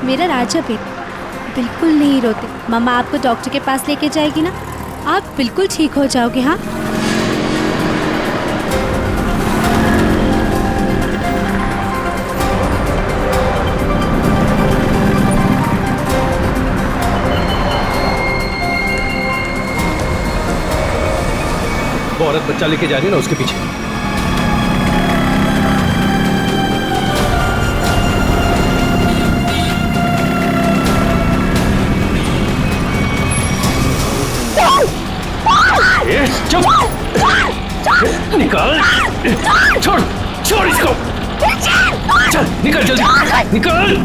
मेरा राजा बेटा बिल्कुल नहीं रोते। मम्मा आपको डॉक्टर के पास लेके जाएगी ना, आप बिल्कुल ठीक हो जाओगे। हाँ वो औरत बच्चा लेके जा रही है ना, उसके पीछे। चुप! निकाल! छोड़! छोड़ इसको! चल, निकल जल्दी! निकल!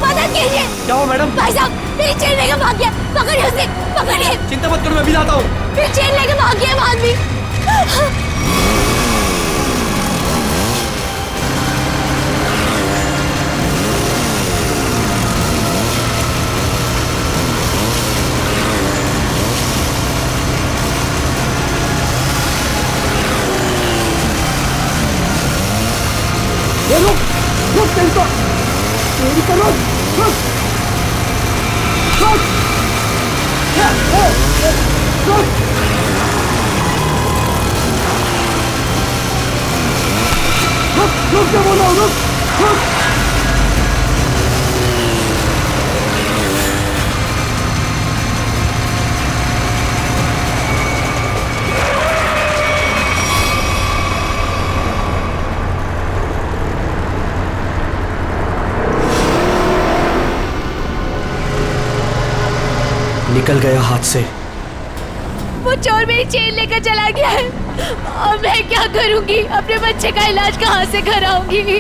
मदद कीजिए! क्या हुआ मैडम? भाई साहब, मेरी चेन लेके भाग गया। पकड़िए उसे, पकड़िए। चिंता मत करो, मैं भी आता हूँ। मेरी चेन लेके भाग गया वो आदमी। रुक टेंको, तेरी करो, रुक, रुक, रुक, रुक क्या बोला, रुक, रुक। निकल गया हाथ से। वो चोर मेरी चेन लेकर चला गया है और मैं क्या करूंगी? अपने बच्चे का इलाज कहाँ से कराऊंगी?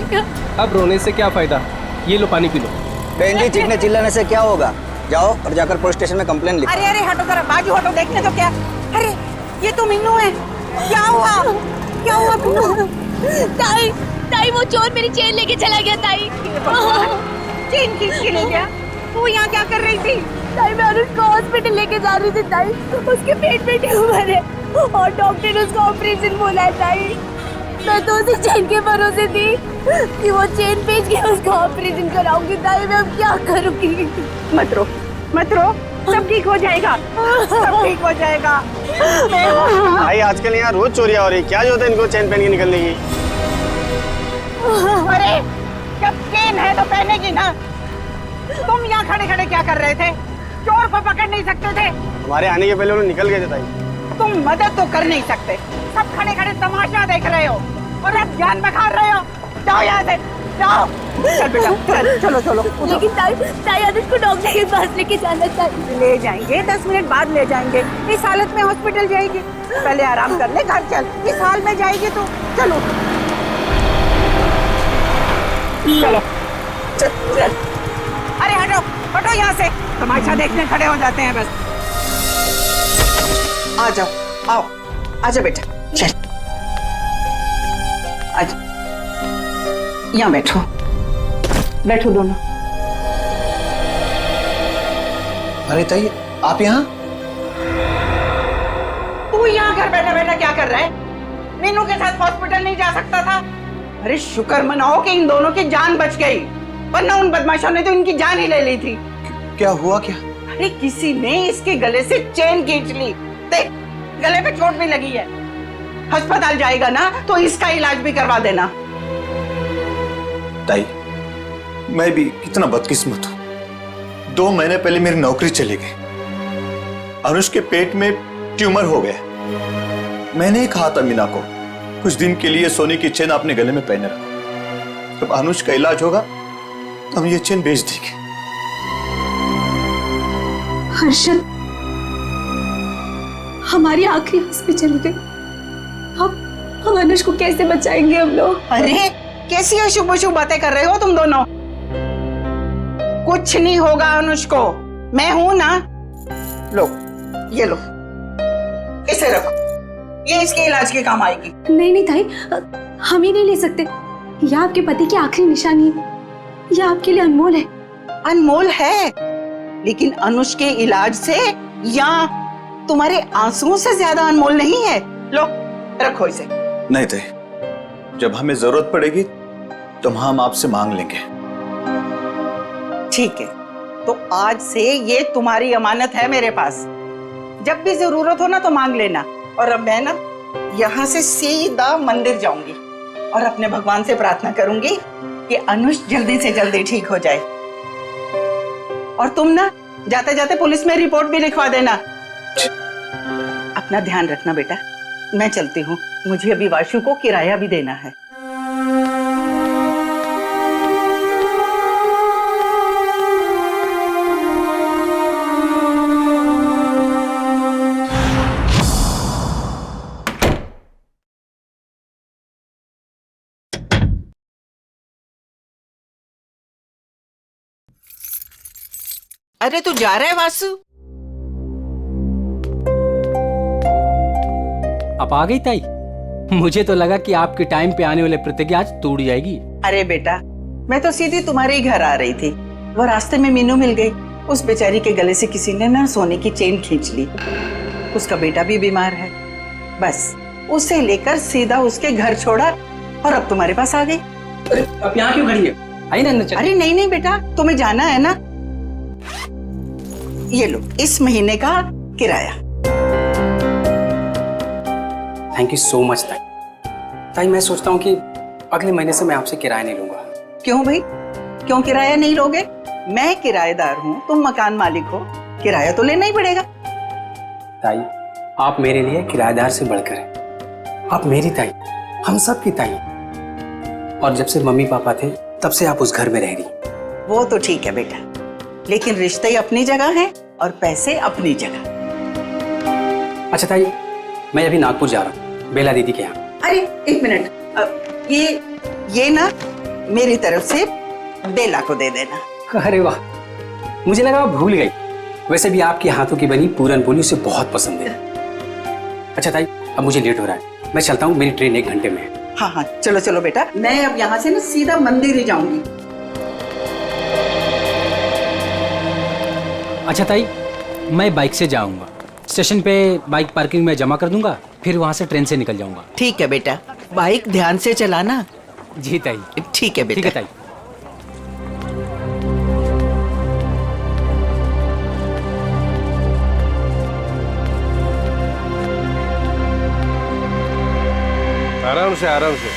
अब रोने से क्या फायदा? ये लो, पानी पी लो। बहन जी, चीखने चिल्लाने से क्या होगा? जाओ और जाकर पुलिस स्टेशन में कंप्लेन लिखो। अरे अरे हटो जरा, बाजू हटो, देखने तो क्या। अरे ये तो मीनू है। क्या हुआ? क्या हुआ मीनू? ताई, ताई वो चोर मेरी चेन लेके चला गया। ताई, चेन किसके ले गया? वो यहाँ क्या कर रही थी? ताई मैं अनुष्का हॉस्पिटल लेके जा रही थी। ताई उसके पेट में ट्यूमर है और डॉक्टर ने उसका ऑपरेशन बोला है। ताई मैं तो उसी चेन के भरोसे थी कि वो चेन बेच के उसका ऑपरेशन कराऊंगी। ताई मैं अब क्या करूंगी? मत रो, मत रो, सब ठीक हो जाएगा, सब ठीक हो जाएगा। भाई आजकल यहाँ रोज चोरियां हो रही, क्या जरूरत है इनको चेन पहन के निकलने की? अरे जब चेन है तो पहनेगी ना। तुम यहाँ खड़े खड़े क्या कर रहे थे? चोर को पकड़ नहीं सकते थे? हमारे आने के पहले उन्होंने निकल गए थे ताई। तुम मदद तो कर नहीं सकते, सब खड़े खड़े तमाशा देख रहे हो और अब जान बखार रहे हो। जाओ यहाँ से, जाओ। चल बेटा, चल, चलो चलो। लेकिन ताई, ताई अनुष्का को डॉक्टर के पास लेके जाना चाहिए। ले जाएंगे, 10 मिनट बाद ले जाएंगे। इस हालत में हॉस्पिटल जाएगी? पहले आराम कर ले, घर चल। इस हाल में जाएगी तो चलो चलो, चल चल। अरे हटो, हटो यहाँ से, तमाशा देखने खड़े हो जाते हैं बस। आ जाओ, आओ, आजा बेटा, चल, आजा, यहाँ बैठो, बैठो दोनों। अरे ताई, आप यहाँ? तू यहाँ घर बैठा बैठा क्या कर रहा है? मीनू के साथ हॉस्पिटल नहीं जा सकता था? अरे शुक्र मनाओ कि इन दोनों की जान बच गई, वरना उन बदमाशों ने तो इनकी जान ही ले ली थी। क्या हुआ क्या? अरे किसी ने इसके गले से चेन खींच ली। देख, गले पे चोट भी लगी है। अस्पताल जाएगा ना तो इसका इलाज भी करवा देना। ताई, मैं भी कितना बदकिस्मत हूं। 2 महीने पहले मेरी नौकरी चली गई। अनुष के पेट में ट्यूमर हो गया। मैंने ही कहा था मीना को कुछ दिन के लिए सोने की चेन अपने गले में पहने रखो। जब अनुष का इलाज होगा तो हम ये चेन बेच देंगे। हर्षद, हमारी आखिरी आस पे चली गई। हम अनुष को कैसे बचाएंगे हम लोग? अरे कैसी अशुभ अशुभ बातें कर रहे हो तुम दोनों? कुछ नहीं होगा अनुष को, मैं हूं ना। लो, ये लो, इसे रखो, ये इसके इलाज के काम आएगी। नहीं नहीं ताई, हम ही नहीं ले सकते। यह आपके पति की आखिरी निशानी है, यह आपके लिए अनमोल है। अनमोल है, लेकिन अनुष के इलाज से या तुम्हारे आंसुओं से ज्यादा अनमोल नहीं है। लो रखो इसे। नहीं ताई, जब हमें जरूरत पड़ेगी तो हम आपसे मांग लेंगे। ठीक है, तो आज से ये तुम्हारी अमानत है मेरे पास। जब भी जरूरत हो ना तो मांग लेना। और अब मैं ना यहाँ से सीधा मंदिर जाऊंगी और अपने भगवान से प्रार्थना करूंगी कि अनुष जल्दी से जल्दी ठीक हो जाए। और तुम ना जाते जाते पुलिस में रिपोर्ट भी लिखवा देना। अपना ध्यान रखना बेटा, मैं चलती हूँ, मुझे अभी वाशु को किराया भी देना है। अरे तू जा रहा है वासु? अब आ गई ताई। मुझे तो लगा कि आपके टाइम पे आने वाले प्रतिज्ञा आज टूट जाएगी। अरे बेटा, मैं तो सीधी तुम्हारे ही घर आ रही थी। वो रास्ते में मीनू मिल गई। उस बेचारी के गले से किसी ने ना सोने की चेन खींच ली। उसका बेटा भी बीमार है। बस उसे लेकर सीधा उसके घर छोड़ा और अब तुम्हारे पास आ गई। अरे अब यहाँ क्यों खड़ी है? आई ना अंदर चल। अरे नहीं नहीं बेटा, तुम्हें जाना है ना। ये लो इस महीने का किराया। थैंक यू सो मच ताई। ताई मैं सोचता हूँ कि अगले महीने से मैं आपसे किराया नहीं लूंगा। क्यों भाई, क्यों किराया नहीं लोगे? मैं किराएदार हूँ, तुम मकान मालिक हो, किराया तो लेना ही पड़ेगा। ताई आप मेरे लिए किराएदार से बढ़कर हैं। आप मेरी ताई, हम सब की ताई। और जब से मम्मी पापा थे तब से आप उस घर में रह रही। वो तो ठीक है बेटा, लेकिन रिश्ते अपनी जगह हैं और पैसे अपनी जगह। अच्छा ताई, मैं अभी नागपुर जा रहा हूँ बेला दीदी के यहाँ। अरे एक मिनट, ये ना मेरी तरफ से बेला को दे देना। अरे वाह, मुझे लगा आप भूल गई। वैसे भी आपके हाथों की बनी पूरन पोली उसे बहुत पसंद है। अच्छा ताई, अब मुझे लेट हो रहा है, मैं चलता हूँ, मेरी ट्रेन 1 घंटे में है। हाँ हाँ चलो चलो बेटा, मैं अब यहाँ से ना सीधा मंदिर ही जाऊंगी। अच्छा ताई, मैं बाइक से जाऊंगा। स्टेशन पे बाइक पार्किंग में जमा कर दूंगा, फिर वहां से ट्रेन से निकल जाऊंगा। ठीक है बेटा, बाइक ध्यान से चलाना। जी ताई। ठीक है बेटा। ठीक है ताई। आराम से आराम से।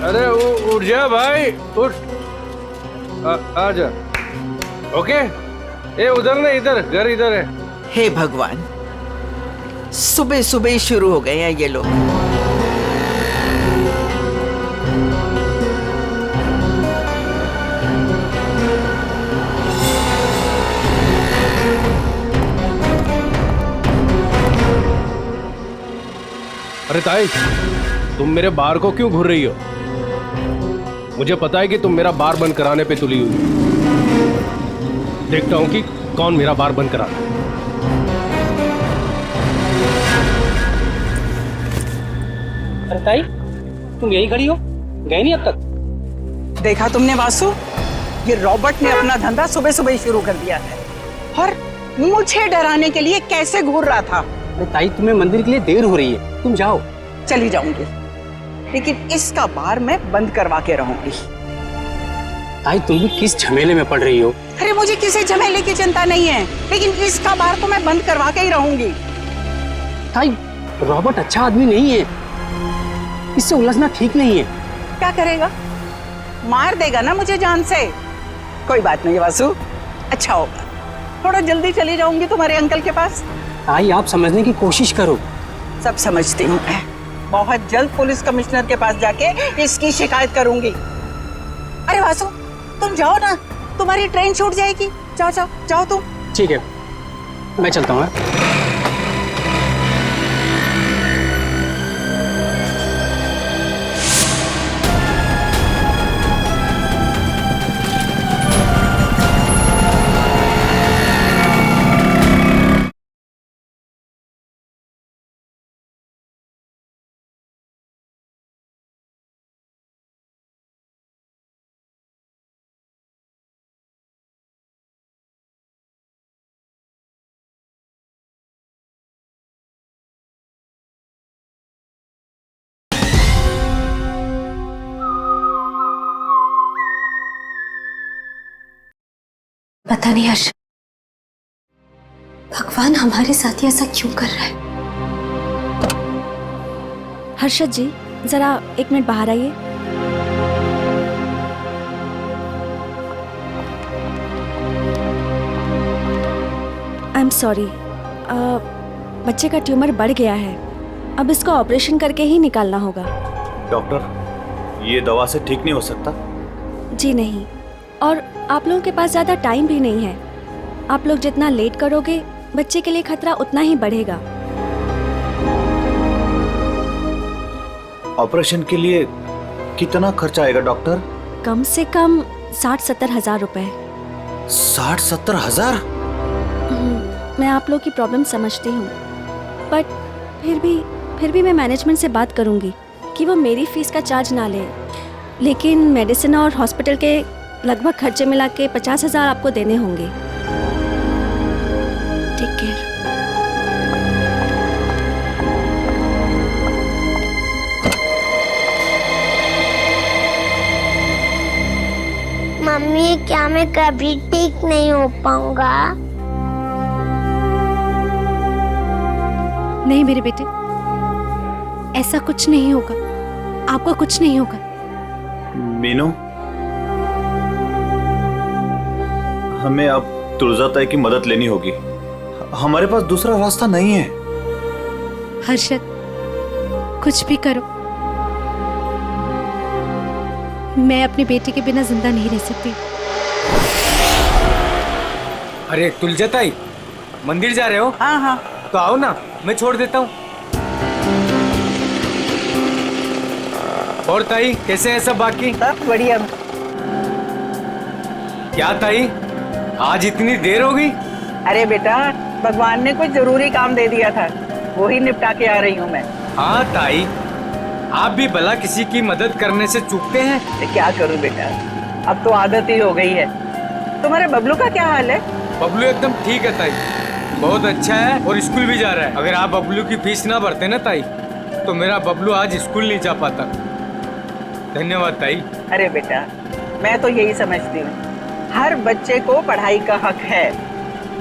अरे उठ जा भाई, उठ। आ जा। ओके, ये उधर नहीं, इधर घर इधर है। हे भगवान, सुबह सुबह ही शुरू हो गए हैं ये लोग। अरे ताई, तुम मेरे बार को क्यों घूर रही हो? मुझे पता है कि तुम मेरा बार बंद कराने पे तुली हुई। देखता हूं कि कौन मेरा बार बंद कराता है। अरे ताई, तुम यही खड़ी हो, गए नहीं अब तक? देखा तुमने वासु, ये रॉबर्ट ने अपना धंधा सुबह सुबह ही शुरू कर दिया है और मुझे डराने के लिए कैसे घूर रहा था। अरे ताई, तुम्हें मंदिर के लिए देर हो रही है, तुम जाओ। चली जाऊंगी, लेकिन इसका बार मैं बंद करवा के रहूंगी। ताई तुम भी किस झमेले में पड़ रही हो? अरे मुझे किसी झमेले की चिंता नहीं है, लेकिन इसका बार तो मैं बंद करवा के ही रहूंगी। ताई, रॉबर्ट अच्छा आदमी नहीं है, इससे उलझना ठीक नहीं है। क्या करेगा? मार देगा ना मुझे जान से। कोई बात नहीं वासु, अच्छा होगा, थोड़ा जल्दी चली जाऊंगी तुम्हारे अंकल के पास। ताई आप समझने की कोशिश करो। सब समझती हूँ मैं, बहुत जल्द पुलिस कमिश्नर के पास जाके इसकी शिकायत करूंगी। अरे वासु, तुम जाओ ना, तुम्हारी ट्रेन छूट जाएगी। जाओ जाओ जाओ तुम। ठीक है, मैं चलता हूँ। पता नहीं हर्ष, भगवान हमारे साथ ही ऐसा क्यों कर रहा है। हर्षद जी, जरा 1 मिनट बाहर आइए। आई एम सॉरी, बच्चे का ट्यूमर बढ़ गया है। अब इसको ऑपरेशन करके ही निकालना होगा। डॉक्टर, ये दवा से ठीक नहीं हो सकता? जी नहीं, और आप लोगों के पास ज़्यादा टाइम भी नहीं है। आप लोग जितना लेट करोगे, बच्चे के लिए खतरा उतना ही बढ़ेगा। ऑपरेशन के लिए कितना खर्चा आएगा डॉक्टर? कम से कम 60-70 हज़ार रुपए। 60-70 हजार? मैं आप लोग की प्रॉब्लम समझती हूँ, बट फिर भी मैं मैनेजमेंट से बात करूँगी कि वो मेरी फीस का चार्ज ना ले। लेकिन मेडिसिन और हॉस्पिटल के लगभग खर्चे मिला के 50 हज़ार आपको देने होंगे। Take care. मम्मी, क्या मैं कभी ठीक नहीं हो पाऊंगा? नहीं मेरे बेटे, ऐसा कुछ नहीं होगा, आपको कुछ नहीं होगा। मीनू, हमें अब तुलजा ताई की मदद लेनी होगी। हमारे पास दूसरा रास्ता नहीं है। हर्षद, कुछ भी करो, मैं अपने बेटे के बिना जिंदा नहीं रह सकती। अरे तुलजा ताई, मंदिर जा रहे हो? हाँ हाँ, तो आओ ना, मैं छोड़ देता हूँ। और ताई, कैसे है सब बाकी? सब बढ़िया। क्या ताई, आज इतनी देर हो गई? अरे बेटा, भगवान ने कुछ जरूरी काम दे दिया था, वो ही निपटा के आ रही हूँ मैं। हाँ ताई, आप भी भला किसी की मदद करने से चूकते हैं? तो क्या करूँ बेटा, अब तो आदत ही हो गई है। तुम्हारे बबलू का क्या हाल है? बबलू एकदम ठीक है ताई, बहुत अच्छा है और स्कूल भी जा रहा है। अगर आप बबलू की फीस ना भरते ना ताई, तो मेरा बबलू आज स्कूल नहीं जा पाता। धन्यवाद ताई। अरे बेटा, मैं तो यही समझती हूँ, हर बच्चे को पढ़ाई का हक है,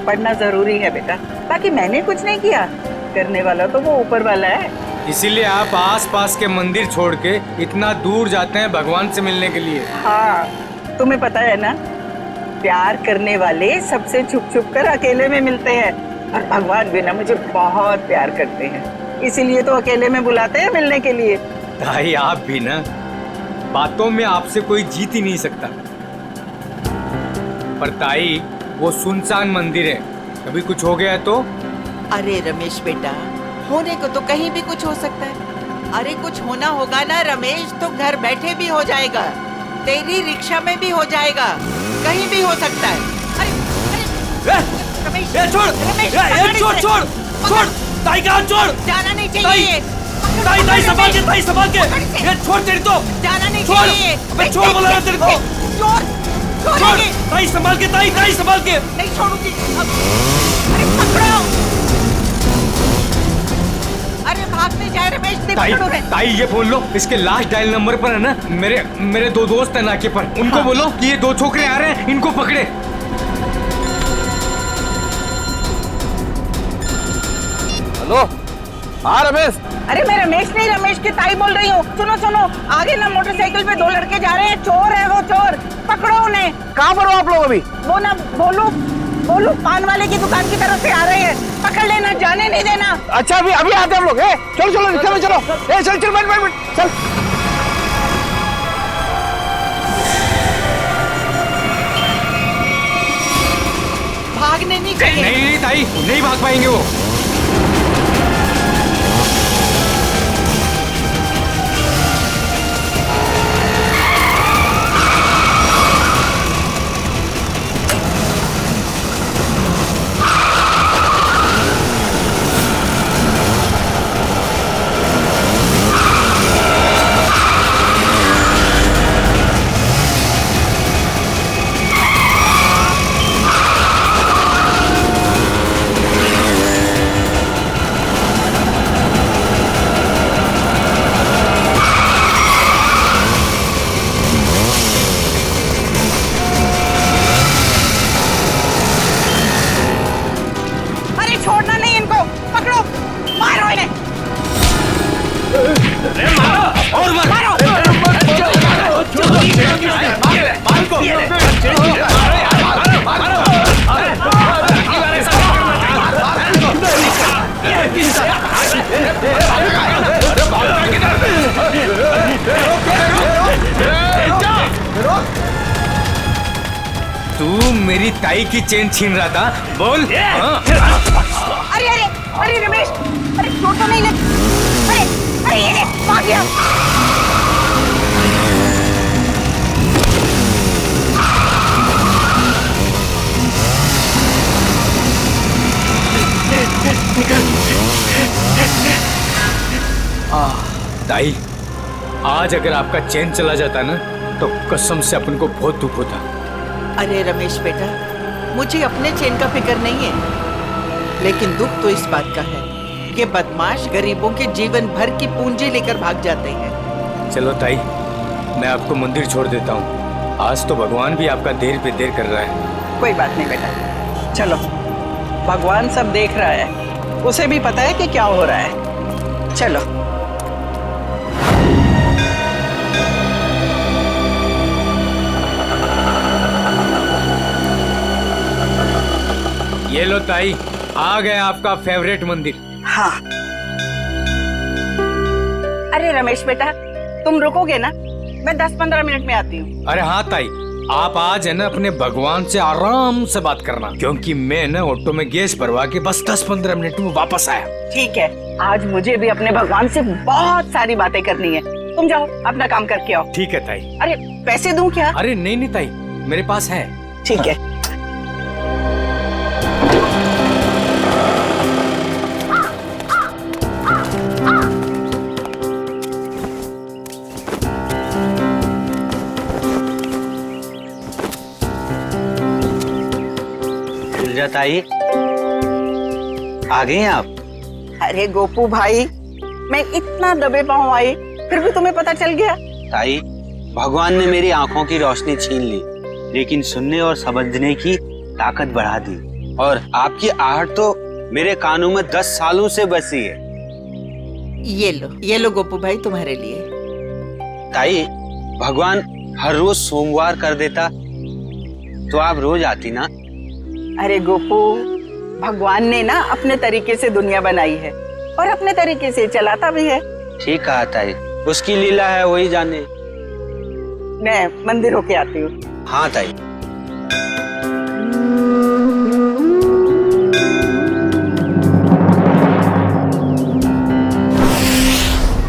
पढ़ना जरूरी है बेटा। बाकी मैंने कुछ नहीं किया, करने वाला तो वो ऊपर वाला है। इसीलिए आप आस-पास के मंदिर छोड़ के इतना दूर जाते हैं भगवान से मिलने के लिए। हाँ, तुम्हें पता है ना, प्यार करने वाले सबसे छुप छुप कर अकेले में मिलते हैं, और भगवान भी ना मुझे बहुत प्यार करते हैं, इसीलिए तो अकेले में बुलाते हैं मिलने के लिए। ताई, आप भी ना, बातों में आपसे कोई जीत ही नहीं सकता। पर ताई, वो सुनसान मंदिर है, कभी कुछ हो गया तो? अरे रमेश बेटा, होने को तो कहीं भी कुछ हो सकता है। अरे कुछ होना होगा ना रमेश, तो घर बैठे भी हो जाएगा, तेरी रिक्शा में भी हो जाएगा, कहीं भी हो सकता है। अरे रमेश, छोड़, छोड़, छोड़, छोड़, ताई का हाथ छोड़। जाना नहीं चाहिए। ताई, ताई संभाल के, ताई संभाल के, ये छोड़ तेरी तो। जाना नहीं छोड़, चाहिए। अबे छोड़ बोला ना तेरे को। छोड़, ताई संभाल के, ताई, ताई संभाल के। नहीं छोड़ूंगी। अरे पकड़ो। अरे भागने जाए रमेश, ताई, ताई ये बोल लो, इसके लास्ट डायल नंबर पर है ना, मेरे 2 दोस्त है नाके पर, उनको बोलो कि ये 2 छोकरे आ रहे हैं, इनको पकड़े। हेलो, हाँ रमेश। अरे मैं रमेश नहीं, रमेश की ताई बोल रही हूँ। सुनो सुनो, आगे ना मोटरसाइकिल पे 2 लड़के जा रहे हैं, चोर है वो, चोर, पकड़ो उन्हें। कहाँ पर हो आप लोग अभी? वो ना बोलू पान वाले की दुकान की तरफ से आ रहे हैं, पकड़ लेना, जाने नहीं देना। अच्छा, अभी अभी आते हम लोग। चलो चलो, रिक्शा में चलो। चल चल, बैठ, चल। भागने नहीं चाहिए। नहीं ताई, नहीं भाग पाएंगे वो। तू मेरी ताई की चेन छीन रहा था, बोल। हाँ? अरे अरे अरे रमेश, अरे चोट तो नहीं लगी? अरे अरे ये भाग गया। ताई, आज अगर आपका चैन चला जाता ना तो कसम से अपन को बहुत दुख होता। अरे रमेश बेटा, मुझे अपने चैन का फिक्र नहीं है, लेकिन दुख तो इस बात का है कि बदमाश गरीबों के जीवन भर की पूंजी लेकर भाग जाते हैं। चलो ताई, मैं आपको मंदिर छोड़ देता हूँ। आज तो भगवान भी आपका देर पे देर कर रहा है। कोई बात नहीं बेटा, चलो, भगवान सब देख रहा है, उसे भी पता है कि क्या हो रहा है। चलो। ये लो ताई, आ गए आपका फेवरेट मंदिर। हाँ। अरे रमेश बेटा, तुम रुकोगे ना? मैं 10-15 मिनट में आती हूँ। अरे हाँ ताई, आप आज है ना अपने भगवान से आराम से बात करना, क्योंकि मैं ना ऑटो में गैस भरवा के बस 10-15 मिनट में वापस आया। ठीक है, आज मुझे भी अपने भगवान से बहुत सारी बातें करनी है। तुम जाओ, अपना काम करके आओ। ठीक है ताई। अरे पैसे दूं क्या? अरे नहीं नहीं ताई, मेरे पास है। ठीक है। ताई, आ गए हैं आप? अरे गोपू भाई, मैं इतना दबे पाँव आई, फिर भी तुम्हें पता चल गया? ताई, भगवान ने मेरी आंखों की रोशनी छीन ली, लेकिन सुनने और समझने की ताकत बढ़ा दी। और आपकी आहट तो मेरे कानों में 10 सालों से बसी है। ये लो गोपू भाई, तुम्हारे लिए। ताई, भगवान हर रोज सोमवार कर देता तो आप रोज आती ना। अरे गोपू, भगवान ने ना अपने तरीके से दुनिया बनाई है और अपने तरीके से चलाता भी है। ठीक कहा ताई, उसकी लीला है वही जाने। मैं मंदिर होके आती हूँ। हाँ ताई।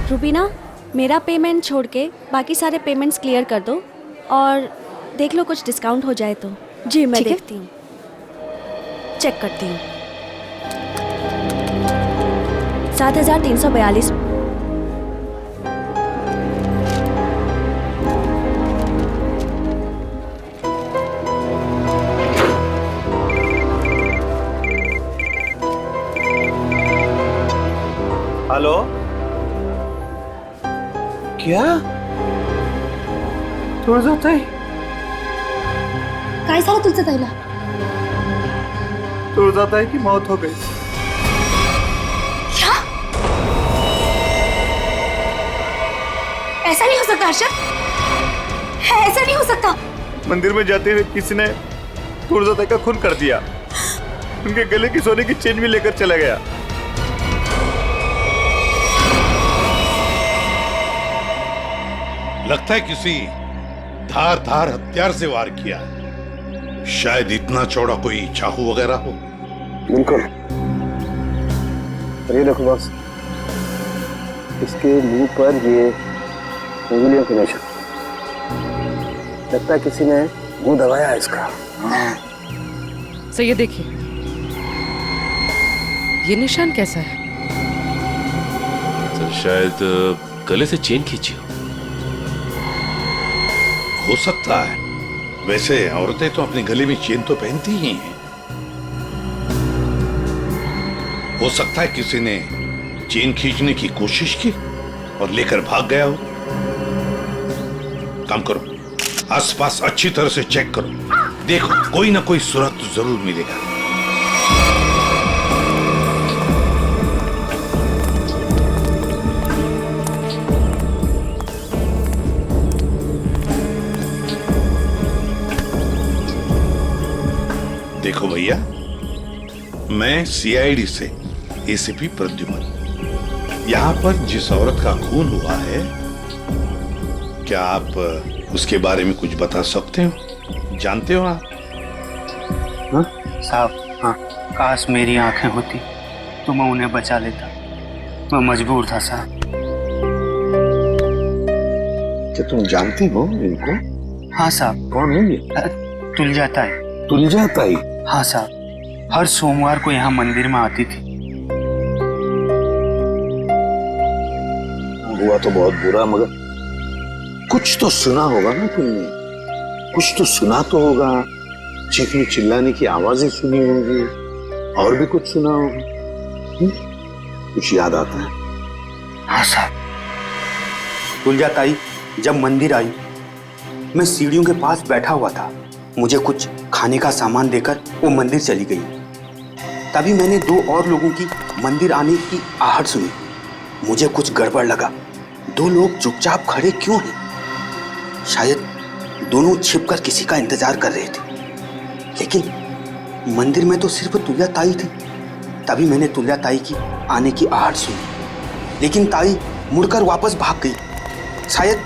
रुबीना, मेरा पेमेंट छोड़ के बाकी सारे पेमेंट्स क्लियर कर दो और देख लो कुछ डिस्काउंट हो जाए तो। जी मैं देखती हूँ, चेक करती हूँ। 7,342। हेलो, क्या तुळजाताई? काय झालं तुझं ताईला? तुळजाताई की मौत हो गई। क्या? ऐसा नहीं हो सकता अर्शद, ऐसा नहीं हो सकता। मंदिर में जाते हुए किसी ने तुळजाताई का खून कर दिया, उनके गले की सोने की चेन भी लेकर चला गया। लगता है किसी धार हथियार से वार किया है। शायद इतना चौड़ा कोई चाकू वगैरह हो। बिल्कुल। ये देखो बॉस, इसके मुंह पर ये उंगलियों के निशान, लगता है किसी ने मुंह दबाया है इसका। सर ये देखिए, ये निशान कैसा है? सर शायद गले से चेन खींची हो सकता है। वैसे औरतें तो अपने गले में चेन तो पहनती ही हैं। हो सकता है किसी ने चेन खींचने की कोशिश की और लेकर भाग गया हो। काम करो, आसपास अच्छी तरह से चेक करो, देखो कोई ना कोई सुराग तो जरूर मिलेगा। देखो भैया, मैं सीआईडी से एसीपी प्रद्युमन। यहाँ पर जिस औरत का खून हुआ है, क्या आप उसके बारे में कुछ बता सकते हो? जानते हो आप? साहब, हाँ, काश मेरी आंखें होती तो मैं उन्हें बचा लेता। मैं मजबूर था साहब। क्या तुम जानती हो इनको? हाँ साहब। कौन है ये? तुलजा ताई। तुलजा ताई? हाँ साहब, हर सोमवार को यहाँ मंदिर में आती थी। हुआ तो बहुत बुरा, मगर कुछ तो सुना होगा ना तुमने? कुछ तो सुना तो होगा। चीखने चिल्लाने की आवाजें सुनी होंगी, और भी कुछ सुना होगा। कुछ याद आता है? हाँ साहब, तुलजा ताई जब मंदिर आई, मैं सीढ़ियों के पास बैठा हुआ था। मुझे कुछ खाने का सामान देकर वो मंदिर चली गई। तभी मैंने 2 और लोगों की मंदिर आने की आहट सुनी। मुझे कुछ गड़बड़ लगा। 2 लोग चुपचाप खड़े क्यों हैं? शायद दोनों छिपकर किसी का इंतजार कर रहे थे। लेकिन मंदिर में तो सिर्फ तुलजा ताई थी। तभी मैंने तुलजा ताई की आने की आहट सुनी, लेकिन ताई मुड़कर वापस भाग गई। शायद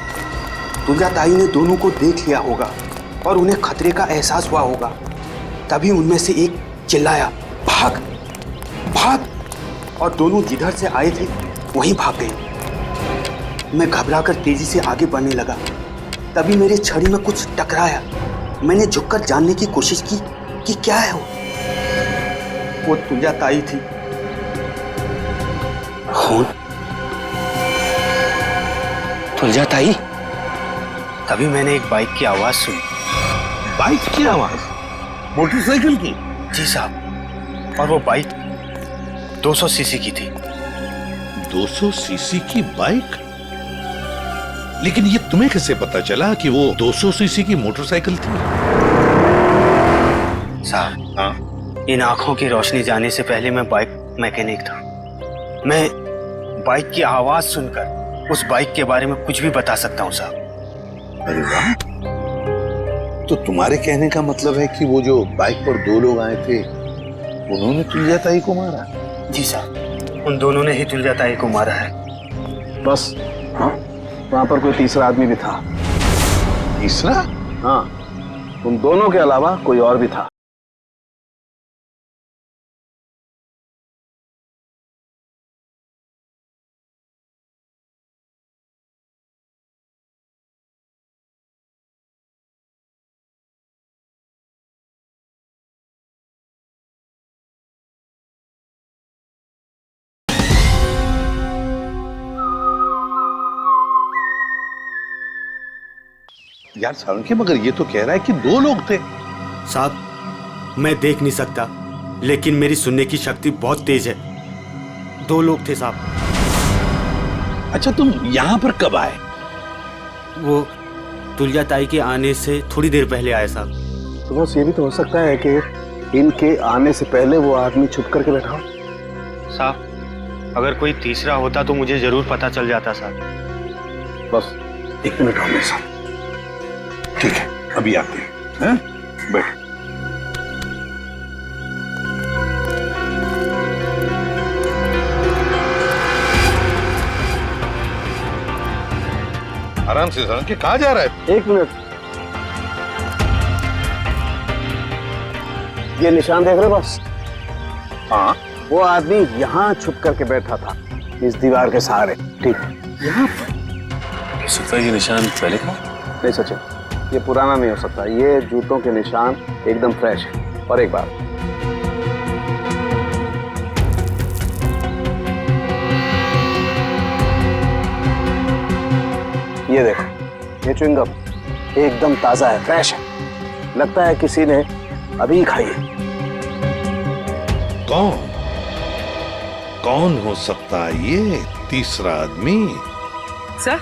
तुलजा ताई ने दोनों को देख लिया होगा और उन्हें खतरे का एहसास हुआ होगा। तभी उनमें से एक चिल्लाया, भाग भाग, और दोनों जिधर से आए थे वहीं भाग गए। मैं घबराकर तेजी से आगे बढ़ने लगा। तभी मेरे छड़ी में कुछ टकराया। मैंने झुककर जानने की कोशिश की कि क्या है वो तुलजा ताई थी। खून? तुलजा ताई? तभी मैंने एक बाइक की आवाज सुनी। बाइक की आवाज? मोटरसाइकिल की? जी साहब, और वो बाइक 200 सीसी की थी। 200 सीसी की बाइक? लेकिन ये तुम्हें कैसे पता चला कि वो 200 सीसी की मोटरसाइकिल थी? साहब, हाँ, इन आंखों की रोशनी जाने से पहले मैं बाइक मैकेनिक था। मैं बाइक की आवाज सुनकर उस बाइक के बारे में कुछ भी बता सकता हूँ साहब। अरे वाह! तो तुम्हारे कहने का मतलब है कि वो जो बाइक पर 2 लोग आए थे, उन्होंने तुलजा ताई को मारा? जी साहब, उन दोनों ने ही तुलजा ताई को मारा है। बस, हाँ, वहां पर कोई तीसरा आदमी भी था। तीसरा? हाँ, उन दोनों के अलावा कोई और भी था। यार सारंगी, मगर ये तो कह रहा है कि 2 लोग थे। साहब, मैं देख नहीं सकता, लेकिन मेरी सुनने की शक्ति बहुत तेज है। 2 लोग थे साहब। अच्छा, तुम यहाँ पर कब आए? वो तुलजा ताई के आने से थोड़ी देर पहले आए साहब। तो बस ये भी तो हो सकता है कि इनके आने से पहले वो आदमी छुप करके बैठा हो। साहब, अगर कोई तीसरा होता तो मुझे जरूर पता चल जाता साहब। बस 1 मिनट और मेरे साथ। ठीक है, अभी आते हैं। बैठ। आराम से सारंगी, कहाँ जा रहा है? 1 मिनट। ये निशान देख रहे बस? हाँ, वो आदमी यहाँ छुप करके बैठा था, इस दीवार के सहारे। ठीक, यहाँ पर? हो सकता है ये निशान पहले का? नहीं सचिन, ये पुराना नहीं हो सकता। ये जूतों के निशान एकदम फ्रेश है। और एक बात, ये देखो, ये च्युइंगम एकदम ताजा है, फ्रेश है। लगता है किसी ने अभी खाई है। कौन हो सकता है ये तीसरा आदमी? सर,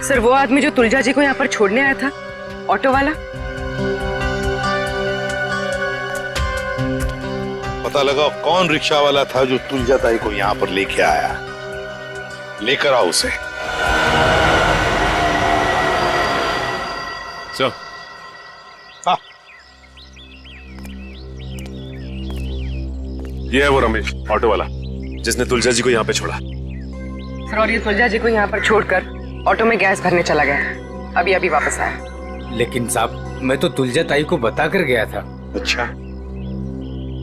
सर वो आदमी जो तुलजा जी को यहाँ पर छोड़ने आया था, ऑटो वाला। पता लगा कौन रिक्शा वाला था जो तुलजा ताई को यहाँ पर लेके आया। लेकर आओ उसे। सर, हाँ, ये है वो रमेश, ऑटो वाला, जिसने तुलजा जी को यहाँ पे छोड़ा। सर, और ये तुलजा जी को यहाँ पर छोड़कर ऑटो में गैस भरने चला गया। अभी वापस आया। लेकिन साहब, मैं तो तुलजा ताई को बता कर गया था। अच्छा,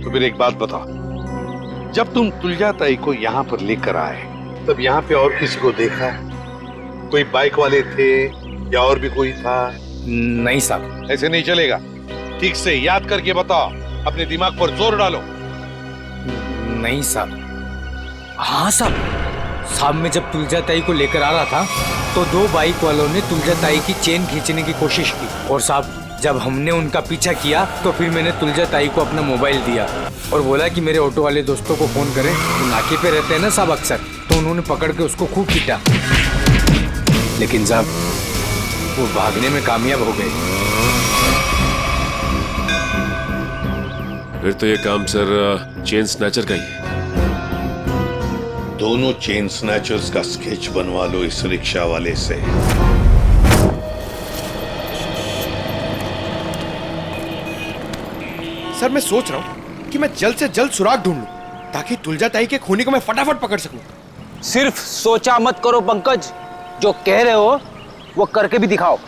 तो फिर एक बात बताओ, जब तुम तुलजा ताई को यहाँ पर लेकर आए तब यहाँ पे और किसी को देखा है? कोई बाइक वाले थे या और भी कोई था? नहीं साहब। ऐसे नहीं चलेगा, ठीक से याद करके बताओ, अपने दिमाग पर जोर डालो। नहीं साहब। हाँ साहब, मैं जब तुलजा ताई को लेकर आ रहा था तो 2 बाइक वालों ने तुलजा ताई की चेन खींचने की कोशिश की, और साहब जब हमने उनका पीछा किया तो फिर मैंने तुलजा ताई को अपना मोबाइल दिया और बोला कि मेरे ऑटो वाले दोस्तों को फोन करें, वो नाके पे रहते हैं ना साहब अक्सर, तो उन्होंने पकड़ के उसको खूब पीटा, लेकिन साहब वो भागने में कामयाब हो गए। फिर तो ये काम सर चेन स्नैचर का ही है। दोनों चेन स्नैचर्स का स्केच बनवा लो इस रिक्शा वाले से। सर मैं सोच रहा हूँ कि मैं जल्द से जल्द सुराग ढूंढ लूं ताकि तुलजा ताई के खूनी को मैं फटाफट पकड़ सकूं। सिर्फ सोचा मत करो पंकज, जो कह रहे हो वो करके भी दिखाओ।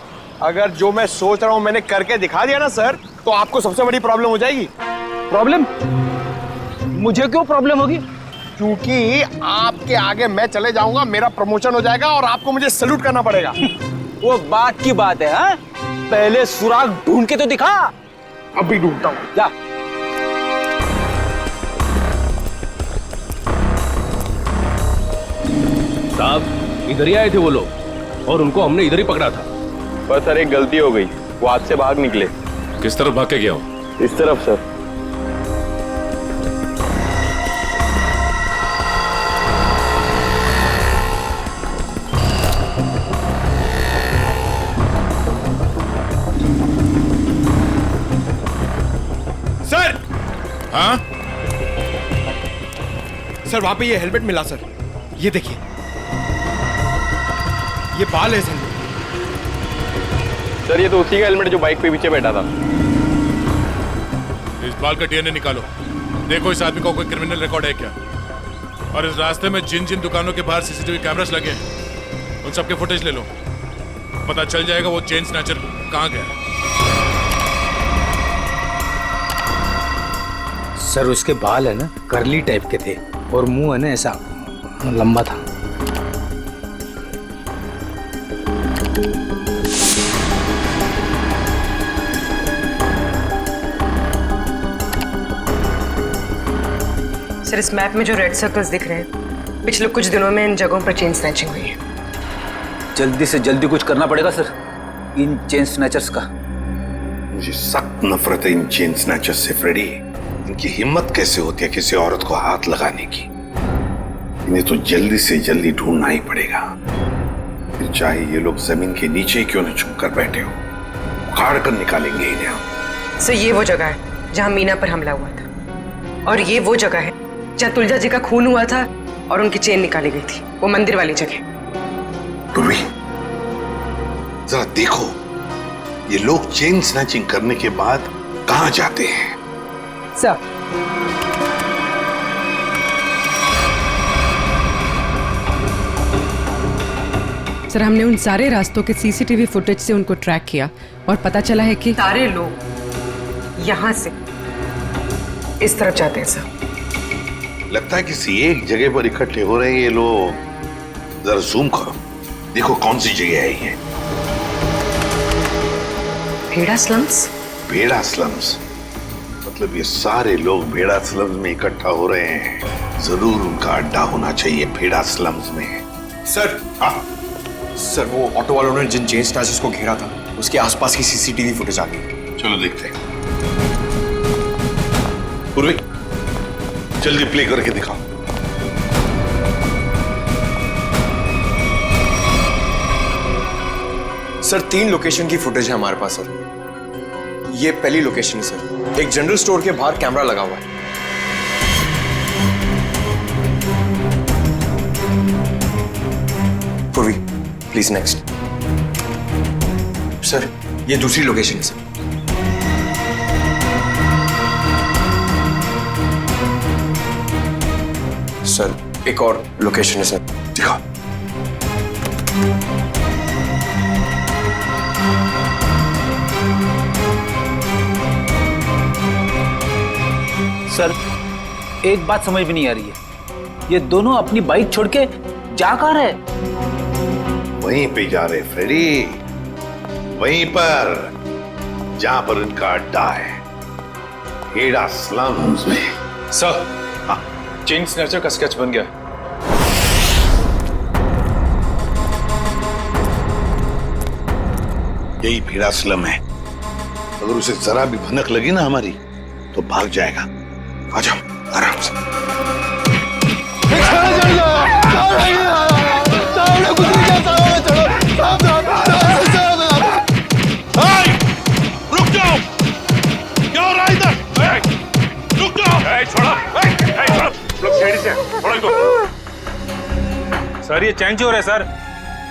अगर जो मैं सोच रहा हूँ मैंने करके दिखा दिया ना सर, तो आपको सबसे बड़ी प्रॉब्लम हो जाएगी। प्रॉब्लम? मुझे क्यों प्रॉब्लम होगी? क्योंकि आपके आगे मैं चले जाऊंगा, मेरा प्रमोशन हो जाएगा और आपको मुझे सैल्यूट करना पड़ेगा। वो बात की बात है, हाँ? पहले सुराग ढूंढ के तो दिखा। अभी ढूंढता हूँ, जा। साहब इधर ही आए थे वो लोग और उनको हमने इधर ही पकड़ा था। पर सर एक गलती हो गई, वो हाथ से भाग निकले। किस तरफ भाग के गया हो? इस तरफ सर। सर! हाँ? सर वहां पे ये हेलमेट मिला सर, ये देखिए, ये बाल है सर। सर ये तो उसी का हेलमेट जो बाइक पे पीछे बैठा था। इस बाल का डीएनए निकालो, देखो इस आदमी का कोई क्रिमिनल रिकॉर्ड है क्या, और इस रास्ते में जिन जिन दुकानों के बाहर सीसीटीवी कैमरास लगे हैं उन सबके फुटेज ले लो, पता चल जाएगा वो चेन स्नैचर कहाँ गया। सर उसके बाल है ना करली टाइप के थे और मुंह है ना ऐसा लंबा था। सर इस मैप में जो रेड सर्कल्स दिख रहे हैं, पिछले कुछ दिनों में इन जगहों पर चेन स्नैचिंग हुई है। जल्दी से जल्दी कुछ करना पड़ेगा सर इन चेन स्नैचर्स का। मुझे सख्त नफरत है इन चेन स्नैचर्स से फ्रेडी। इनकी हिम्मत कैसे होती है किसी औरत को हाथ लगाने की। इन्हें तो जल्दी से जल्दी ढूंढना ही पड़ेगा, फिर चाहे ये लोग जमीन के नीचे क्यों न छुप कर बैठे हो, उखाड़ कर निकालेंगे इन्हें हम। सर ये वो जगह है जहाँ मीना पर हमला हुआ था, और ये वो जगह है जहाँ तुलजा जी का खून हुआ था और उनकी चेन निकाली गई थी, वो मंदिर वाली जगह। पूर्वी जरा देखो, ये लोग चेन स्नैचिंग करने के बाद कहाँ जाते हैं? सर हमने उन सारे रास्तों के सीसीटीवी फुटेज से उनको ट्रैक किया और पता चला है कि सारे लोग यहाँ से इस तरफ जाते हैं सर। लगता है किसी एक जगह पर इकट्ठे हो रहे हैं ये लोग। जरा जूम करो, देखो कौन सी जगह है ये। भेड़ा स्लम्स? भेड़ा स्लम्स मतलब ये सारे लोग भेड़ा स्लम्स में इकट्ठा हो रहे हैं। जरूर उनका अड्डा होना चाहिए भेड़ा स्लम्स में। सर सर वो ऑटो वालों ने जिन चेन स्नैचर्स को घेरा था उसके आसपास की सीसीटीवी फुटेज आ गई। चलो देखते हैं। पूर्वी जल्दी प्ले करके दिखाओ। सर 3 लोकेशन की फुटेज है हमारे पास सर। ये पहली लोकेशन है सर, एक जनरल स्टोर के बाहर कैमरा लगा हुआ है। पूर्वी प्लीज नेक्स्ट। सर ये दूसरी लोकेशन है सर। सर एक और लोकेशन है सर, दिखाओ। सर, एक बात समझ में नहीं आ रही है, ये दोनों अपनी बाइक छोड़ के जा कहाँ रहे? वहीं पे जा रहे फ्रेडी, वहीं पर जहां पर उनका अड्डा है, हेड़ा स्लम्स में। सर, हाँ, चेन स्नैचर का स्केच बन गया। यही भेड़ा स्लम है। अगर उसे जरा भी भनक लगी ना हमारी, तो भाग जाएगा। आ जाओ आराम से। रुक जाओ, क्या हो रहा है इधर? रुक जाओ, छोड़ो, लोग सीढ़ी से छोड़ो इनको। सर, ये चैन चोर है सर।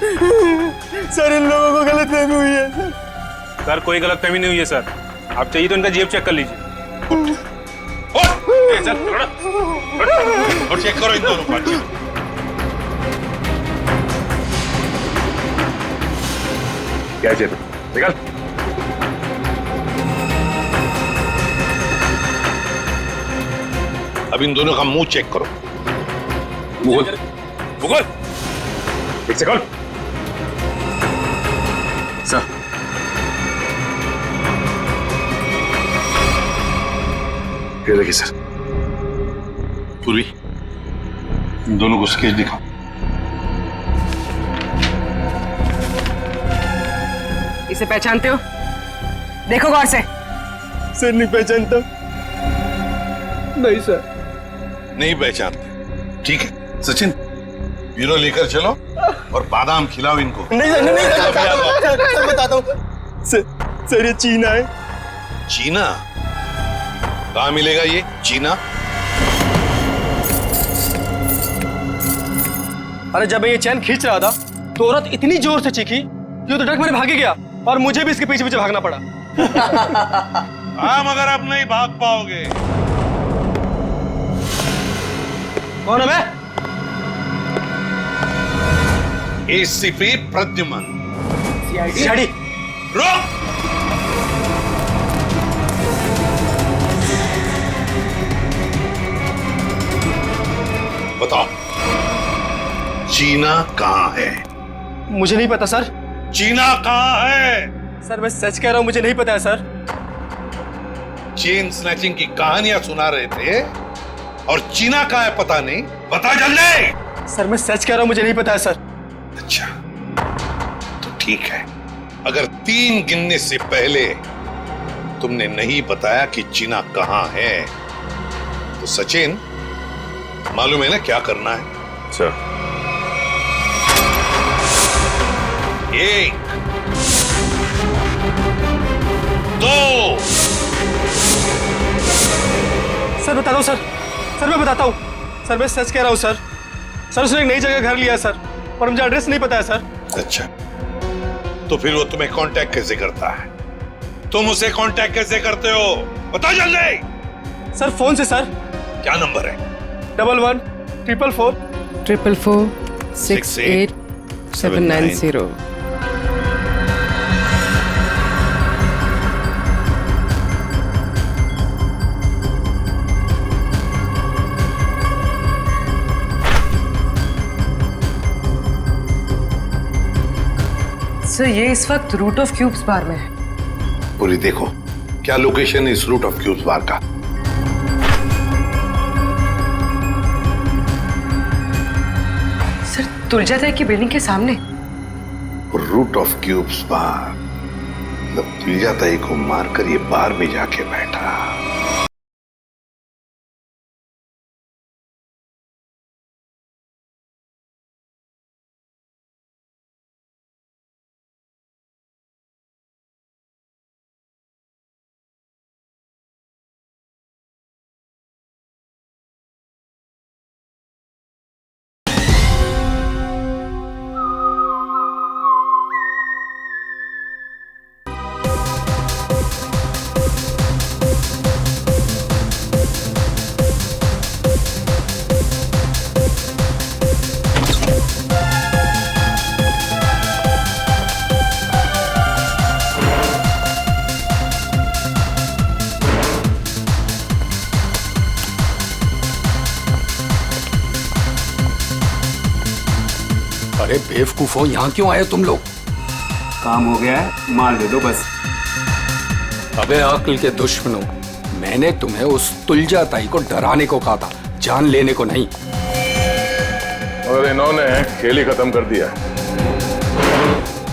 सर, इन लोगों को गलतफहमी हुई है। सर, कोई गलतफहमी नहीं हुई है सर। आप चाहिए तो इनका जेब चेक कर लीजिए। और चेक करो इन दोनों का। क्या जेब निकल। अब इन दोनों का मुंह चेक करो। मुगल, मुगल, एक सेकंड। सर, ये देखिए सर, पूर्वी, इन दोनों को स्केच दिखाओ। इसे पहचानते हो? देखो गौर से। सर, नहीं पहचानता। नहीं सर, नहीं पहचानते? ठीक है सचिन, ब्यूरो लेकर चलो और बादाम खिलाओ इनको। नहीं सर, नहीं सर, बताता हूँ। सर, ये चीना है। चीना? कहाँ मिलेगा ये चीना? अरे जब मैं ये चैन खींच रहा था तो औरत इतनी जोर से चीखी कि वो तो डर मेरे भागे गया और मुझे भी इसके पीछे पीछे भागना पड़ा। हाँ, मगर अब नहीं भाग पाओगे। कौन है मैं? एसीपी प्रद्युमन। सीआईडी। रुक! बताओ, चीना कहाँ है? मुझे नहीं पता सर। चीना कहाँ है? सर, मैं सच कह रहा हूँ, मुझे नहीं पता है सर। चेन स्नैचिंग की कहानियां सुना रहे थे और चीना कहाँ है पता नहीं। बता जल्दी। सर, मैं सच कह रहा हूँ, मुझे नहीं पता है सर। अच्छा, तो ठीक है। अगर 3 गिनने से पहले तुमने नहीं बताया कि चीना कहाँ है, तो सचिन, मालूम है ना क्या करना है? सर, 1, 2। सर, बताता हूँ सर। सर, मैं बताता हूँ सर, मैं सच कह रहा हूँ सर। सर, उसने एक नई जगह घर लिया है सर, और मुझे एड्रेस नहीं पता है सर। अच्छा, तो फिर वो तुम्हें कांटेक्ट कैसे करता है? तुम उसे कांटेक्ट कैसे करते हो? बता जल्दी। सर, फोन से सर। क्या नंबर है? 11 444 444 68 790। सर, ये इस वक्त रूट ऑफ क्यूब्स बार में है। पूरी देखो, क्या लोकेशन है इस रूट ऑफ क्यूब्स बार का? सर, तुलजाताई की बिल्डिंग के सामने। रूट ऑफ क्यूब्स बार, मतलब तुलजाताई को मारकर ये बार में जाके बैठा। अरे बेवकूफो, यहाँ क्यों आए तुम लोग? काम हो गया है, मार दे दो बस। अबे अक्ल के दुश्मनों, मैंने तुम्हें उस तुलजा ताई को डराने को कहा था, जान लेने को नहीं। और इन्होंने खेल ही खत्म कर दिया।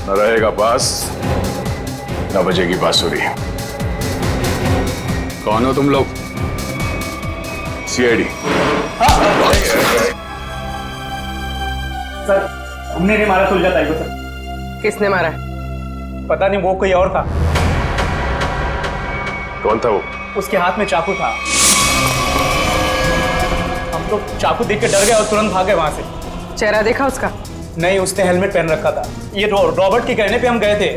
न रहेगा पास, न बजेगी बांसुरी। कौन हो तुम लोग? सीआईडी। सर, हमने नहीं मारा तुलजा ताई को सर। किसने मारा? पता नहीं, वो कोई और था। कौन था वो? उसके हाथ में चाकू था। हम तो चाकू देख के डर गए और तुरंत भागे वहां से। चेहरा देखा उसका? नहीं, उसने हेलमेट पहन रखा था। ये रॉबर्ट के कहने पे हम गए थे।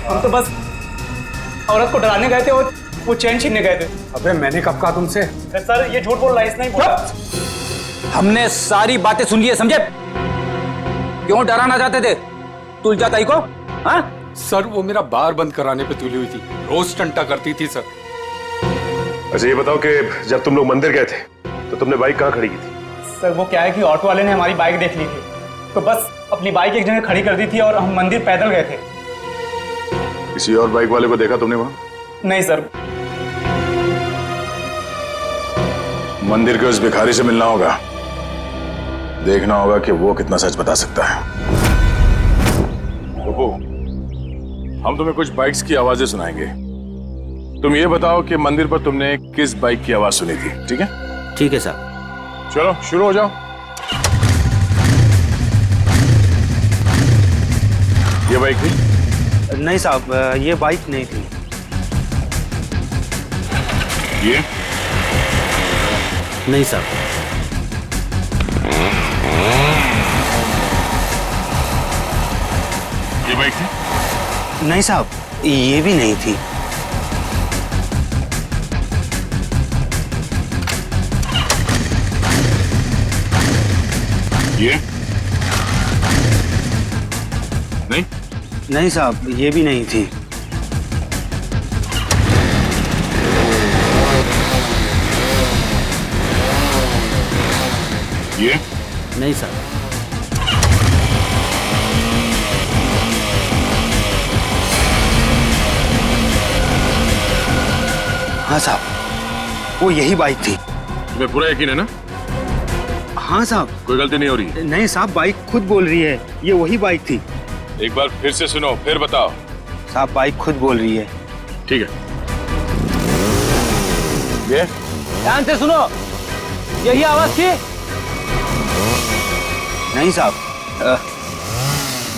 हम तो बस औरत को डराने गए थे और वो चैन छीनने गए थे। अबे मैंने कब कहा तुमसे? सर, ये झूठ बोल रहा है, इसने ही बोला। हमने सारी बातें सुन ली है, समझे? क्यों डराना चाहते थे तुलजा ताई को? हाँ सर, वो मेरा बार बंद कराने पे तुली हुई थी, रोज टंटा करती थी सर। अच्छा ये बताओ कि जब तुम लोग मंदिर गए थे तो तुमने बाइक कहाँ खड़ी की थी? सर, वो क्या है कि ऑटो वाले ने हमारी बाइक देख ली थी, तो बस अपनी बाइक एक जगह खड़ी कर दी थी और हम मंदिर पैदल गए थे। किसी और बाइक वाले को देखा तुमने वहां? नहीं सर। मंदिर के उस भिखारी से मिलना होगा, देखना होगा कि वो कितना सच बता सकता है। रुको, हम तुम्हें कुछ बाइक्स की आवाजें सुनाएंगे। तुम ये बताओ कि मंदिर पर तुमने किस बाइक की आवाज सुनी थी, ठीक है? ठीक है सर। चलो शुरू हो जाओ। ये बाइक थी? नहीं साहब, ये बाइक नहीं थी। ये? नहीं साहब। ये बाइक थी? नहीं साहब, ये भी नहीं थी। ये? नहीं? नहीं साहब, ये भी नहीं थी। ये? नहीं साहब। हाँ साहब, वो यही बाइक थी। तुम्हें पूरा यकीन है ना? हाँ साहब। कोई गलती नहीं हो रही? नहीं साहब, बाइक खुद बोल रही है, ये वही बाइक थी। एक बार फिर से सुनो, फिर बताओ। साहब, बाइक खुद बोल रही है। ठीक है। ये? ध्यान से सुनो, यही आवाज थी? नहीं साहब,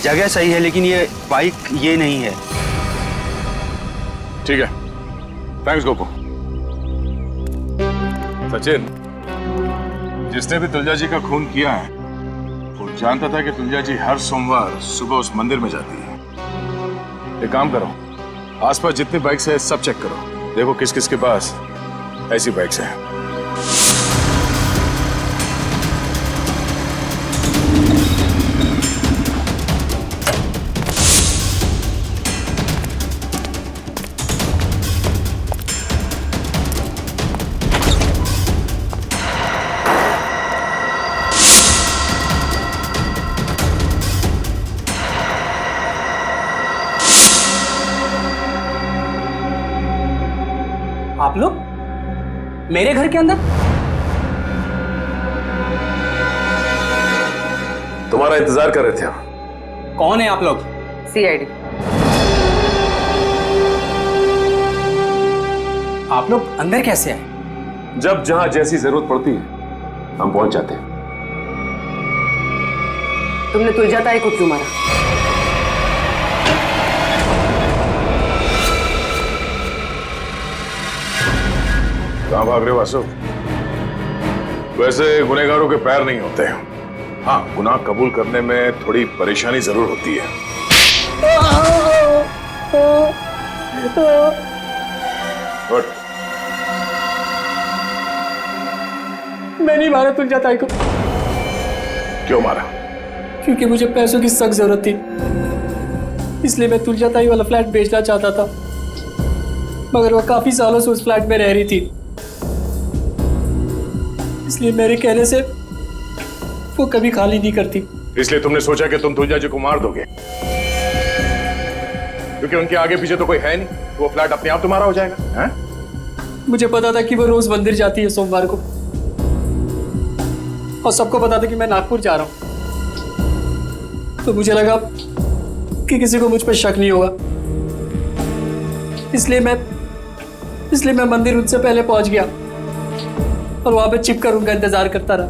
जगह सही है लेकिन ये बाइक ये नहीं है। ठीक है, थैंक्स गोपू। सचिन, जिसने भी तुलजा जी का खून किया है वो जानता था कि तुलजा जी हर सोमवार सुबह उस मंदिर में जाती है। एक काम करो, आसपास जितनी बाइक्स है सब चेक करो, देखो किस किस के पास ऐसी बाइक्स हैं। आप लोग मेरे घर के अंदर? तुम्हारा इंतजार कर रहे थे हम। कौन है आप लोग? सीआईडी। आप लोग अंदर कैसे आए? जब जहां जैसी जरूरत पड़ती है हम पहुंच जाते हैं। तुमने तुलजा ताई को क्यों मारा? कहां भाग रहे हो वासु? वैसे गुनहगारों के पैर नहीं होते हैं। हाँ, गुनाह कबूल करने में थोड़ी परेशानी जरूर होती है। उठ। मैं नहीं मारा तुलजा ताई को। क्यों मारा? क्योंकि मुझे पैसों की सख्त जरूरत थी, इसलिए मैं तुलजा ताई वाला फ्लैट बेचना चाहता था, मगर वो काफी सालों से उस फ्लैट में रह रही थी, इसलिए मेरे कहने से वो कभी खाली नहीं करती। इसलिए तुमने सोचा कि तुम तुलजा जी को मार दोगे, क्योंकि उनके आगे पीछे तो कोई है नहीं, तो वो फ्लैट अपने आप तुम्हारा हो जाएगा। हैं? मुझे पता था कि वो रोज मंदिर जाती है सोमवार को, और सबको पता था कि मैं नागपुर जा रहा हूं, तो मुझे लगा कि किसी को मुझ पर शक नहीं होगा, इसलिए मैं मंदिर उनसे पहले पहुंच गया और वहां पे छिपकर उनका इंतजार करता रहा।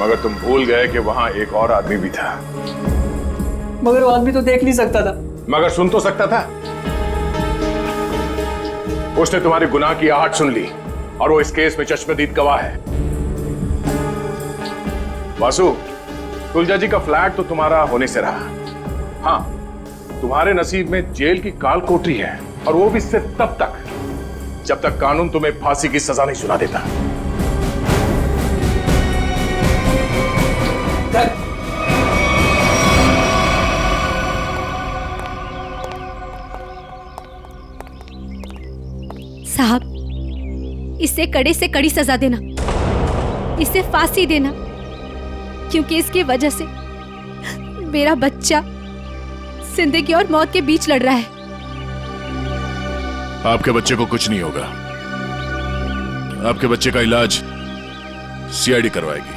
मगर तुम भूल गए कि वहां एक और आदमी भी था। मगर वो आदमी तो देख नहीं सकता था। मगर सुन तो सकता था। उसने तुम्हारे गुनाह की आहट सुन ली और वो इस केस में चश्मदीद गवाह है। वासु, तुलजा जी का फ्लैट तो तुम्हारा होने से रहा। हाँ, तुम्हारे नसीब में जेल की काल कोठरी है, और वो भी सिर्फ तब तक जब तक कानून तुम्हें फांसी की सजा नहीं सुना देता। साहब, इसे कड़े से कड़ी सजा देना, इसे फांसी देना, क्योंकि इसकी वजह से मेरा बच्चा जिंदगी और मौत के बीच लड़ रहा है। आपके बच्चे को कुछ नहीं होगा। आपके बच्चे का इलाज सीआईडी करवाएगी।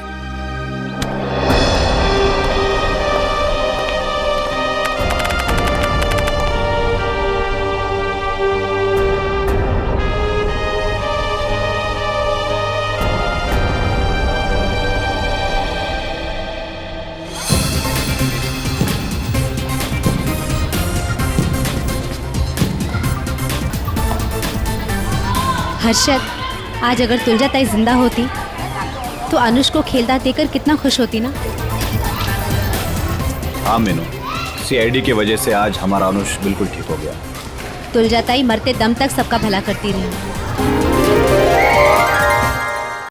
हर्षद, आज अगर तुलजा ताई जिंदा होती तो अनुष को खेलदा देकर कितना खुश होती ना। हाँ मीनू, सीआईडी की वजह से आज हमारा अनुष बिल्कुल ठीक हो गया। तुलजा ताई मरते दम तक सबका भला करती रही।